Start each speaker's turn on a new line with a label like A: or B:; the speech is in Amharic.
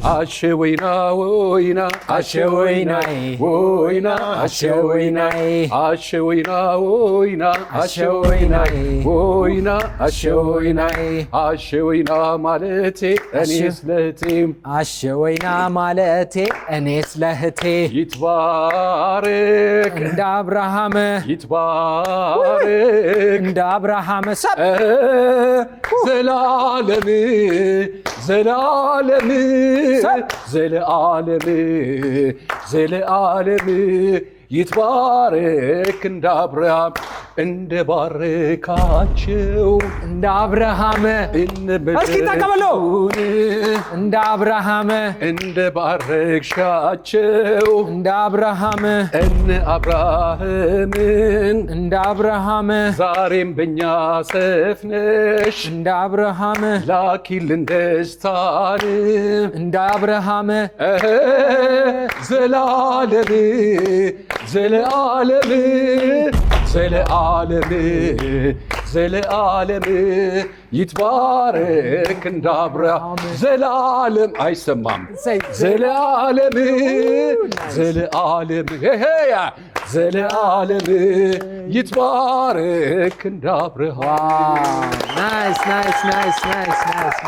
A: አሸወይና ወይና
B: አሸወይናይ
A: ወይና
B: አሸወይናይ
A: አሸወይና ወይና
B: አሸወይናይ
A: ወይና
B: አሸወይናይ
A: አሸወይና ማለቴ እኔስ ለህቴም
B: አሸወይና ማለቴ እኔስ ለህቴ
A: ይትባረክ
B: እንደ አብርሃም
A: ይትባረክ
B: እንደ አብርሃም ሰብ
A: ዘላለም ዘላለም ዘለዓለም ዘለዓለም ይትባረክ እንደ አብርሃም እንደ ባረካቸው
B: እንደ አብርሃም እስኪ ተቀበለው እንደ አብርሃም
A: እንደ ባረክሻቸው
B: እንደ አብርሃም
A: እነ አብርሃምን
B: እንደ አብርሃም
A: ዛሬም በእኛ ሰፍነሽ
B: እንደ አብርሃም
A: ላኪልን ደስታን
B: እንደ አብርሃም
A: ዘላለም ዘለዓለም ዘለዓለም ዘለዓለም ይትባረክ እንደ አብርሃም ዘላለም አይሰማም ዘለዓለም ዘለዓለም ዘለዓለም ይትባረክ እንደ አብርሃም
B: ናይስ ናይስ ናይስ ናይስ ናይስ